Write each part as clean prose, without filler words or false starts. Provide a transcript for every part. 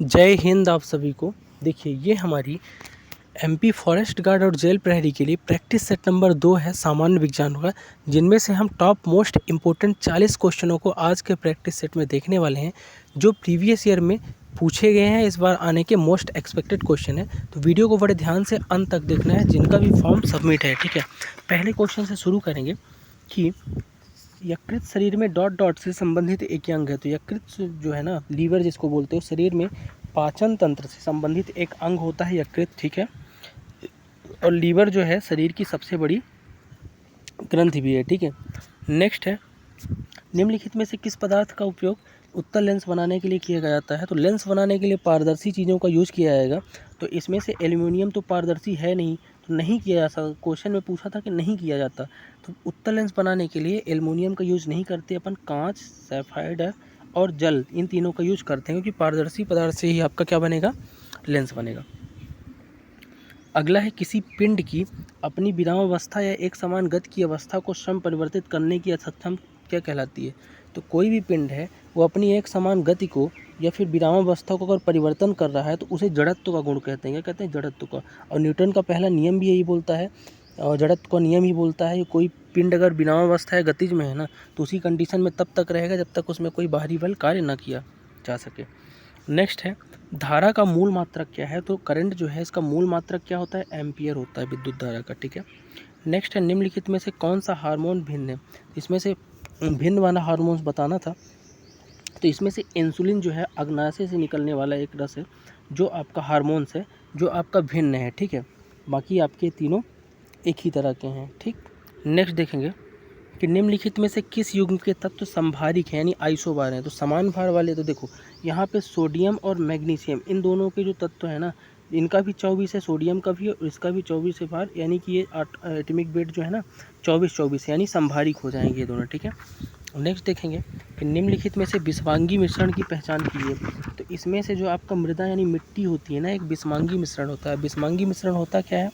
जय हिंद आप सभी को। देखिए ये हमारी एमपी फॉरेस्ट गार्ड और जेल प्रहरी के लिए प्रैक्टिस सेट नंबर 2 है सामान्य विज्ञान का, जिनमें से हम टॉप मोस्ट इम्पोर्टेंट 40 क्वेश्चनों को आज के प्रैक्टिस सेट में देखने वाले हैं, जो प्रीवियस ईयर में पूछे गए हैं। इस बार आने के मोस्ट एक्सपेक्टेड क्वेश्चन है, तो वीडियो को बड़े ध्यान से अंत तक देखना है, जिनका भी फॉर्म सबमिट है। ठीक है, पहले क्वेश्चन से शुरू करेंगे कि यकृत शरीर में डॉट डॉट से संबंधित एक अंग है। तो यकृत जो है ना, लीवर जिसको बोलते हो, शरीर में पाचन तंत्र से संबंधित एक अंग होता है यकृत। ठीक है, और लीवर जो है शरीर की सबसे बड़ी ग्रंथि भी है। ठीक है, नेक्स्ट है, निम्नलिखित में से किस पदार्थ का उपयोग उत्तल लेंस बनाने के लिए किया जाता है। तो लेंस बनाने के लिए पारदर्शी चीज़ों का यूज़ किया जाएगा। तो इसमें से एल्यूमिनियम तो पारदर्शी है नहीं, तो नहीं किया जा सकता। क्वेश्चन में पूछा था कि नहीं किया जाता, तो उत्तल लेंस बनाने के लिए एल्यूमिनियम का यूज़ नहीं करते अपन, कांच, सैफाइड और जल, इन तीनों का यूज करते हैं, क्योंकि पारदर्शी पदार्थ से ही आपका क्या बनेगा, लेंस बनेगा। अगला है, किसी पिंड की अपनी विरामावस्था या एक समान गति की अवस्था को स्वयं परिवर्तित करने की असक्षम क्या कहलाती है। तो कोई भी पिंड है वो अपनी एक समान गति को या फिर विरामावस्था को अगर परिवर्तन कर रहा है तो उसे जड़त्व का गुण कहते हैं। क्या कहते हैं? जड़त्व का। और न्यूटन का पहला नियम भी यही बोलता है, और जड़त्व का नियम ही बोलता है कि कोई पिंड अगर विरामावस्था या गतिज में है ना, तो उसी कंडीशन में तब तक रहेगा जब तक उसमें कोई बाहरी बल कार्य ना किया जा सके। नेक्स्ट है, धारा का मूल मात्रक क्या है। तो करंट जो है इसका मूल मात्रक क्या होता है, एम्पियर होता है विद्युत धारा का। ठीक है, नेक्स्ट है, निम्नलिखित में से कौन सा हार्मोन भिन्न है। इसमें से भिन्न वाला हार्मोन्स बताना था। तो इसमें से इंसुलिन जो है अग्नाशय से निकलने वाला एक रस है, जो आपका हार्मोन्स है, जो आपका भिन्न है। ठीक है, बाकी आपके तीनों एक ही तरह के हैं। ठीक, नेक्स्ट देखेंगे कि निम्नलिखित में से किस युग्म के तत्व संभारिक हैं, यानी आइसोबार हैं। तो समान भार वाले, तो देखो यहाँ पे सोडियम और मैग्नीशियम, इन दोनों के जो तत्व है ना, इनका भी 24 है, सोडियम का भी और इसका भी 24 है भार, यानी कि ये एटॉमिक वेट जो है ना 24 यानी संभारिक हो जाएंगे ये दोनों। ठीक है, नेक्स्ट देखेंगे कि निम्नलिखित में से विषमांगी मिश्रण की पहचान कीजिए। तो इसमें से जो आपका मृदा यानी मिट्टी होती है ना, एक विषमांगी मिश्रण होता है। विषमांगी मिश्रण होता क्या है,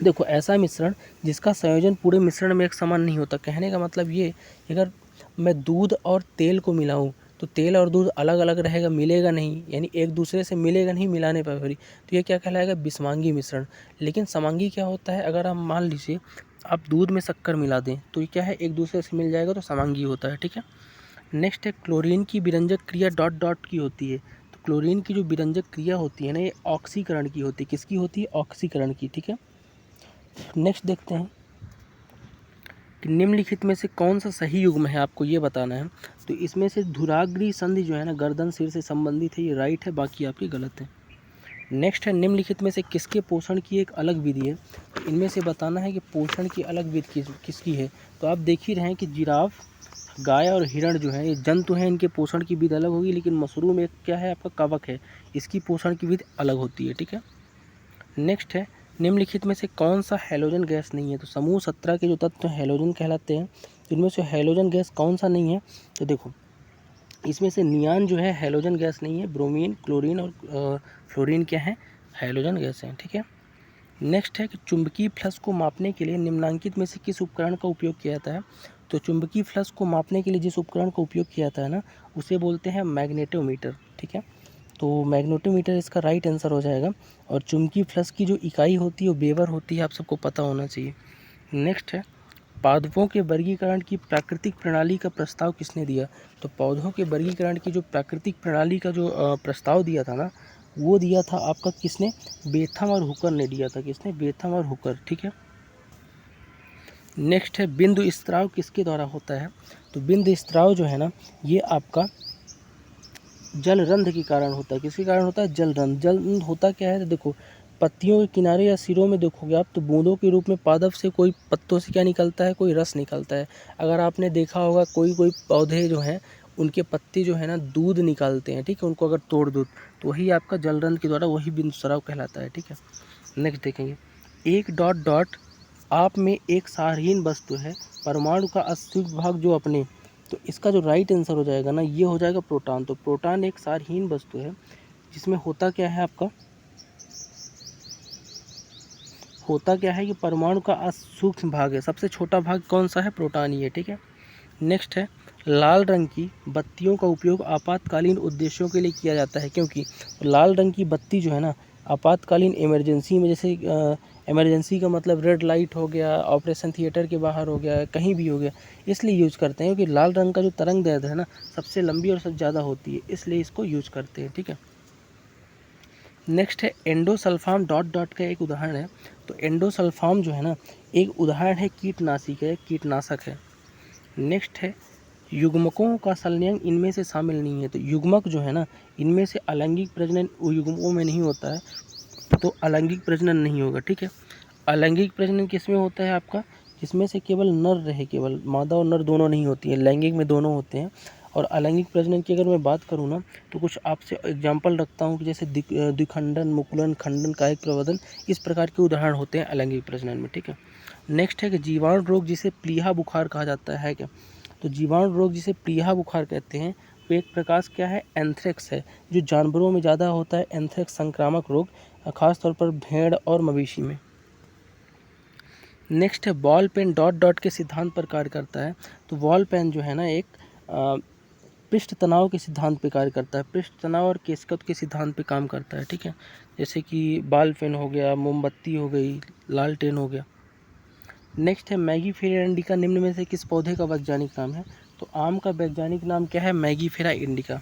देखो ऐसा मिश्रण जिसका संयोजन पूरे मिश्रण में एक समान नहीं होता। कहने का मतलब ये, अगर मैं दूध और तेल को मिलाऊं तो तेल और दूध अलग अलग रहेगा, मिलेगा नहीं, यानी एक दूसरे से मिलेगा नहीं मिलाने पर भी, तो ये क्या कहलाएगा, विषमांगी मिश्रण। लेकिन समांगी क्या होता है, अगर आप मान लीजिए आप दूध में शक्कर मिला दें तो ये क्या है, एक दूसरे से मिल जाएगा, तो समांगी होता है। ठीक है, नेक्स्ट है, क्लोरीन की विरंजक क्रिया डॉट डॉट की होती है। तो क्लोरीन की जो विरंजक क्रिया होती है ना, ये ऑक्सीकरण की होती है। किसकी होती है, ऑक्सीकरण की। ठीक है, नेक्स्ट देखते हैं कि निम्नलिखित में से कौन सा सही युग्म है, आपको ये बताना है। तो इसमें से धुराग्री संधि जो है ना, गर्दन सिर से संबंधित है, ये राइट है, बाकी आपके गलत है। नेक्स्ट है, निम्नलिखित में से किसके पोषण की एक अलग विधि है। तो इनमें से बताना है कि पोषण की अलग विधि किसकी है। तो आप देख ही रहे हैं कि जिराफ, गाय और हिरण जो है ये जंतु हैं, इनके पोषण की विधि अलग होगी, लेकिन मशरूम एक क्या है, आपका कवक है, इसकी पोषण की विधि अलग होती है। ठीक है, नेक्स्ट है, निम्नलिखित में से कौन सा हैलोजन गैस नहीं है। तो समूह 17 के जो तत्व हैलोजन कहलाते हैं, इनमें से हैलोजन गैस कौन सा नहीं है। तो देखो इसमें से नियान जो है हैलोजन गैस नहीं है, ब्रोमीन, क्लोरीन और फ्लोरीन क्या है, हैलोजन गैस हैं। ठीक है, नेक्स्ट है कि चुंबकीय फ्लक्स को मापने के लिए निम्नांकित में से किस उपकरण का उपयोग किया जाता है। तो चुंबकीय फ्लक्स को मापने के लिए जिस उपकरण का उपयोग किया जाता है ना, उसे बोलते हैं मैग्नेटोमीटर। ठीक है, तो मैग्नेटोमीटर इसका राइट आंसर हो जाएगा। और चुंबकीय फ्लक्स की जो इकाई होती है वो वेबर होती है, आप सबको पता होना चाहिए। नेक्स्ट है, पादपों के वर्गीकरण की प्राकृतिक प्रणाली का प्रस्ताव किसने दिया। तो पौधों के वर्गीकरण की जो प्राकृतिक प्रणाली का जो प्रस्ताव दिया था ना, वो दिया था आपका किसने, बेथम और हुकर ने दिया था। किसने, बेथम और हुकर। ठीक है, नेक्स्ट है, बिंदु स्त्राव किसके द्वारा होता है। तो बिंदु स्त्राव जो है ना, ये आपका जलरंध्र के कारण होता है। किसके कारण होता है, जलरंध्र। जलरंध्र होता क्या है, तो देखो पत्तियों के किनारे या सिरों में देखोगे आप, तो बूंदों के रूप में पादप से कोई पत्तों से क्या निकलता है, कोई रस निकलता है। अगर आपने देखा होगा कोई कोई पौधे जो हैं उनके पत्ते जो है ना दूध निकालते हैं। ठीक है, उनको अगर तोड़ दो तो वही आपका जलरंध्र के द्वारा वही बिंदु स्राव कहलाता है। ठीक है, नेक्स्ट देखेंगे, एक डॉट डॉट आप में एक सारहीन वस्तु है, परमाणु का अशुद्ध भाग जो अपने, तो इसका जो राइट आंसर हो जाएगा ना, ये हो जाएगा प्रोटॉन। तो प्रोटॉन एक सारहीन वस्तु है, जिसमें होता क्या है आपका, होता क्या है कि परमाणु का सूक्ष्म भाग है, सबसे छोटा भाग कौन सा है, प्रोटॉन ही है। ठीक है, नेक्स्ट है, लाल रंग की बत्तियों का उपयोग आपातकालीन उद्देश्यों के लिए किया जाता है, क्योंकि लाल रंग की बत्ती जो है ना आपातकालीन इमरजेंसी में, जैसे इमरजेंसी का मतलब रेड लाइट हो गया, ऑपरेशन थिएटर के बाहर हो गया, कहीं भी हो गया, इसलिए यूज़ करते हैं क्योंकि लाल रंग का जो तरंग दैर्ध्य है ना सबसे लंबी और सबसे ज़्यादा होती है, इसलिए इसको यूज़ करते हैं। ठीक है, नेक्स्ट है एंडोसल्फाम डॉट डॉट का एक उदाहरण है। तो एंडोसल्फाम जो है ना एक उदाहरण है कीटनाशक है। नेक्स्ट है युग्मकों का संलयन इनमें से शामिल नहीं है। तो युग्मक जो है ना इनमें से अलैंगिक प्रजनन युग्मकों में नहीं होता है, तो अलैंगिक प्रजनन नहीं होगा। ठीक है, अलैंगिक प्रजनन किस में होता है आपका, जिसमें से केवल नर रहे, केवल मादा और नर दोनों नहीं होती है, लैंगिक में दोनों होते हैं। और अलैंगिक प्रजनन की अगर मैं बात करूँ ना तो कुछ आपसे एग्जांपल रखता हूँ कि जैसे द्विखंडन, मुकुलन, खंडन, कायिक प्रवर्धन, इस प्रकार के उदाहरण होते हैं अलैंगिक प्रजनन में। ठीक है, नेक्स्ट है कि जीवाणु रोग जिसे प्लीहा बुखार कहा जाता है क्या। तो जीवाणु रोग जिसे प्लीहा बुखार कहते हैं वो एक प्रकार क्या है, एंथ्रेक्स है, जो जानवरों में ज़्यादा होता है। एंथ्रेक्स संक्रामक रोग खासतौर पर भेड़ और मवेशी में। नेक्स्ट है बॉल पेन डॉट डॉट के सिद्धांत पर कार्य करता है। तो बॉल पेन जो है ना एक पृष्ठ तनाव के सिद्धांत पे कार्य करता है, पृष्ठ तनाव और केशकत के सिद्धांत पे काम करता है। ठीक है, जैसे कि बॉल पेन हो गया, मोमबत्ती हो गई, लालटेन हो गया। नेक्स्ट है मैगीफेरा इंडिका निम्न में से किस पौधे का वैज्ञानिक नाम है। तो आम का वैज्ञानिक नाम क्या है, मैगीफेरा इंडिका।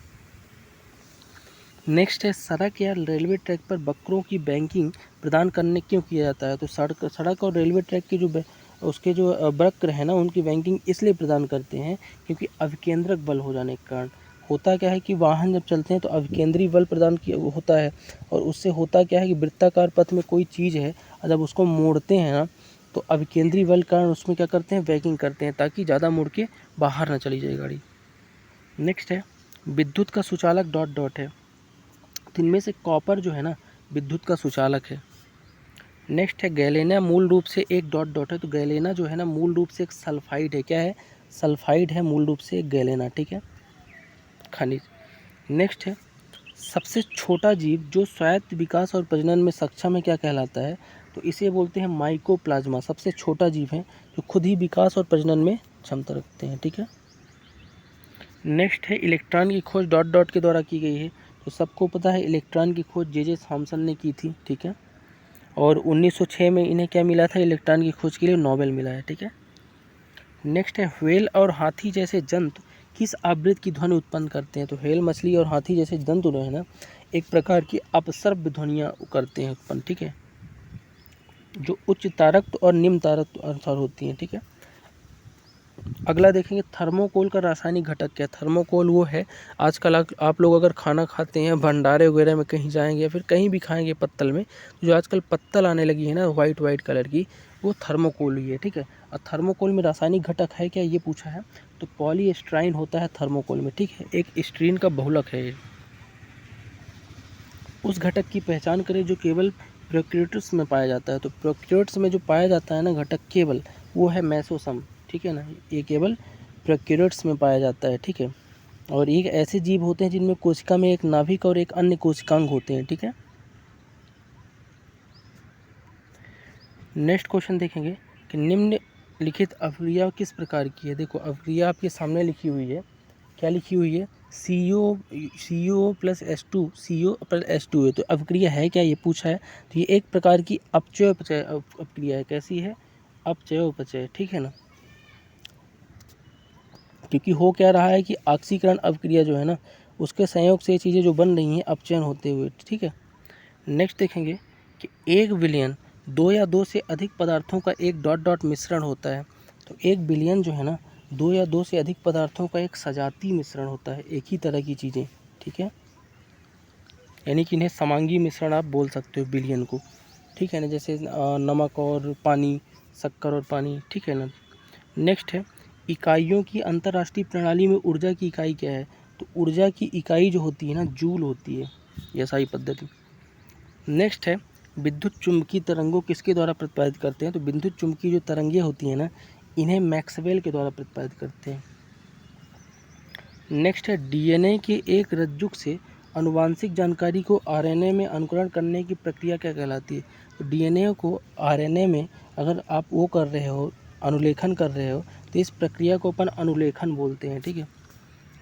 नेक्स्ट है सड़क या रेलवे ट्रैक पर बकरों की बैंकिंग प्रदान करने क्यों किया जाता है। तो सड़क और रेलवे ट्रैक के जो उसके जो बकर है ना उनकी बैंकिंग इसलिए प्रदान करते हैं क्योंकि अभिकेंद्रक बल हो जाने के कारण। होता क्या है कि वाहन जब चलते हैं तो अभिकेंद्री बल प्रदान किया होता है, और उससे होता क्या है कि वृत्ताकार पथ में कोई चीज़ है और जब उसको मोड़ते हैं ना तो अभिकेंद्री बल कारण उसमें क्या करते हैं, बैंकिंग करते हैं ताकि ज़्यादा मुड़ के बाहर ना चली जाए गाड़ी। नेक्स्ट है विद्युत का सुचालक डॉट डॉट है। तो इनमें से कॉपर जो है ना विद्युत का सुचालक है। नेक्स्ट है गैलेना मूल रूप से एक डॉट डॉट है। तो गैलेना जो है ना मूल रूप से एक सल्फाइड है, क्या है, सल्फाइड है मूल रूप से एक गैलेना। ठीक है, खनिज। नेक्स्ट है सबसे छोटा जीव जो स्वायत्त विकास और प्रजनन में सक्षम है क्या कहलाता है। तो इसे बोलते हैं माइकोप्लाज्मा। सबसे छोटा जीव है जो खुद ही विकास और प्रजनन में क्षमता रखते हैं। ठीक है, नेक्स्ट है इलेक्ट्रॉन की खोज डॉट डॉट के द्वारा की गई है। तो सबको पता है इलेक्ट्रॉन की खोज जे थॉमसन ने की थी। ठीक है, और 1906 में इन्हें क्या मिला था, इलेक्ट्रॉन की खोज के लिए नोबेल मिला है। ठीक है, नेक्स्ट है व्हेल और हाथी जैसे जंतु किस आवृत्ति की ध्वनि उत्पन्न करते हैं। तो व्हेल मछली और हाथी जैसे जंतु जो है ना एक प्रकार की अपसर्प ध्वनियाँ करते हैं उत्पन्न। ठीक है, जो उच्च तारक और निम्न तारक अनुसार होती हैं। ठीक है, अगला देखेंगे थर्मोकोल का रासायनिक घटक क्या है। थर्मोकोल वो है, आजकल आप लोग अगर खाना खाते हैं भंडारे वगैरह में कहीं जाएंगे या फिर कहीं भी खाएंगे पत्तल में, तो जो आजकल पत्तल आने लगी है ना वाइट कलर की, वो थर्मोकोल ही है। ठीक है, और थर्मोकोल में रासायनिक घटक है क्या, ये पूछा है। तो पॉलीस्टाइन होता है थर्मोकोल में। ठीक है, एक स्ट्रीन का बहुलक है ये। उस घटक की पहचान करें जो केवल प्रोक्यूट्स में पाया जाता है। तो प्रोक्यूट्स में जो पाया जाता है ना घटक केवल, वो है मेसोसम। ठीक है ना, ये केवल प्रोक्यूट्स में पाया जाता है। ठीक है, और एक ऐसे जीव होते हैं जिनमें कोशिका में एक नाभिक और एक अन्य कोशिकांग होते हैं। ठीक है, नेक्स्ट क्वेश्चन देखेंगे कि निम्नलिखित अभिक्रिया किस प्रकार की है। देखो अभिक्रिया आपके सामने लिखी हुई है, क्या लिखी हुई है, CO प्लस H2 है। तो अभिक्रिया है क्या, ये पूछा है। तो ये एक प्रकार की अपचय अभिक्रिया है। कैसी है, अपचय। ठीक है ना, क्योंकि हो क्या रहा है कि ऑक्सीकरण अभिक्रिया जो है ना उसके संयोग से ये चीज़ें जो बन रही हैं अपचयन होते हुए। ठीक है, नेक्स्ट देखेंगे कि 1 बिलियन 2 या 2 से अधिक पदार्थों का एक डॉट डॉट मिश्रण होता है। तो 1 बिलियन जो है ना 2 या 2 से अधिक पदार्थों का एक सजातीय मिश्रण होता है, एक ही तरह की चीज़ें। ठीक है, यानी कि इन्हें समांगी मिश्रण आप बोल सकते हो बिलियन को। ठीक है ना, जैसे नमक और पानी, शक्कर और पानी। ठीक है ना, नेक्स्ट है इकाइयों की अंतर्राष्ट्रीय प्रणाली में ऊर्जा की इकाई क्या है। तो ऊर्जा की इकाई जो होती है ना जूल होती है, ये सही पद्धति। नेक्स्ट है विद्युत चुम्बकीय तरंगों किसके द्वारा प्रतिपादित करते हैं। तो विद्युत चुम्बकीय जो तरंगें होती हैं ना इन्हें मैक्सवेल के द्वारा प्रतिपादित करते हैं। नेक्स्ट है डीएनए के एक रज्जुक से आनुवांशिक जानकारी को आरएनए में अनुकरण करने की प्रक्रिया क्या कहलाती है। तो डीएनए को आरएनए में अगर आप वो कर रहे हो, अनुलेखन कर रहे हो, तो तो इस प्रक्रिया को अपन अनुलेखन बोलते हैं। ठीक है।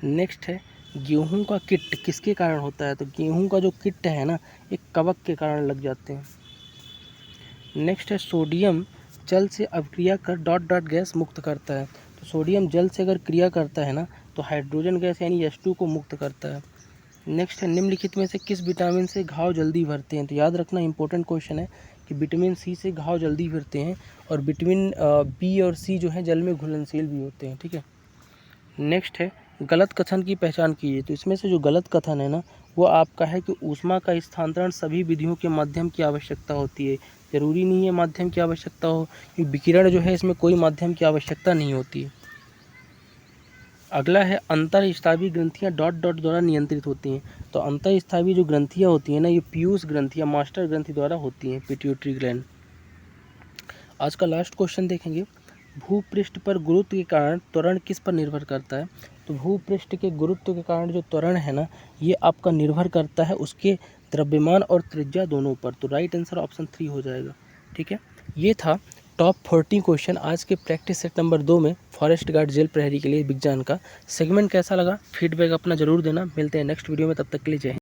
नेक्स्ट है गेहूं का कीट किसके कारण होता है? तो गेहूं का जो कीट है ना, एक कवक के कारण लग जाते हैं। नेक्स्ट है सोडियम जल से अभिक्रिया कर डॉट डॉट गैस मुक्त करता है। तो सोडियम जल से अगर क्रिया करता है ना, तो हाइड्रोजन गैस यानी H2 को मुक्त करता है। नेक्स्ट है निम्नलिखित में से किस विटामिन से घाव जल्दी भरते हैं? तो याद रखना इंपॉर्टेंट क्वेश्चन है कि विटामिन सी से घाव जल्दी भरते हैं, और विटामिन बी और सी जो है जल में घुलनशील भी होते हैं। ठीक है। नेक्स्ट है गलत कथन की पहचान कीजिए। तो इसमें से जो गलत कथन है ना, वो आपका है कि ऊष्मा का स्थानांतरण सभी विधियों के माध्यम की आवश्यकता होती है। ज़रूरी नहीं है माध्यम की आवश्यकता हो, क्योंकि विकिरण जो है इसमें कोई माध्यम की आवश्यकता नहीं होती है। अगला है अंतःस्रावी ग्रंथियां डॉट डॉट द्वारा नियंत्रित होती हैं। तो अंतःस्रावी जो ग्रंथियां होती हैं ना, ये पीयूष ग्रंथियां मास्टर ग्रंथि द्वारा होती हैं, पिट्यूटरी ग्लैंड। आज का लास्ट क्वेश्चन देखेंगे, भूपृष्ठ पर गुरुत्व के कारण त्वरण किस पर निर्भर करता है? तो भूपृष्ठ के गुरुत्व के कारण जो त्वरण है ना, ये आपका निर्भर करता है उसके द्रव्यमान और त्रिज्या दोनों पर। तो राइट आंसर ऑप्शन 3 हो जाएगा। ठीक है। ये था टॉप 40 क्वेश्चन आज के प्रैक्टिस सेट नंबर 2 में फॉरेस्ट गार्ड जेल प्रहरी के लिए विज्ञान का। सेगमेंट कैसा लगा फीडबैक अपना जरूर देना। मिलते हैं नेक्स्ट वीडियो में, तब तक के लिए जय हिंद।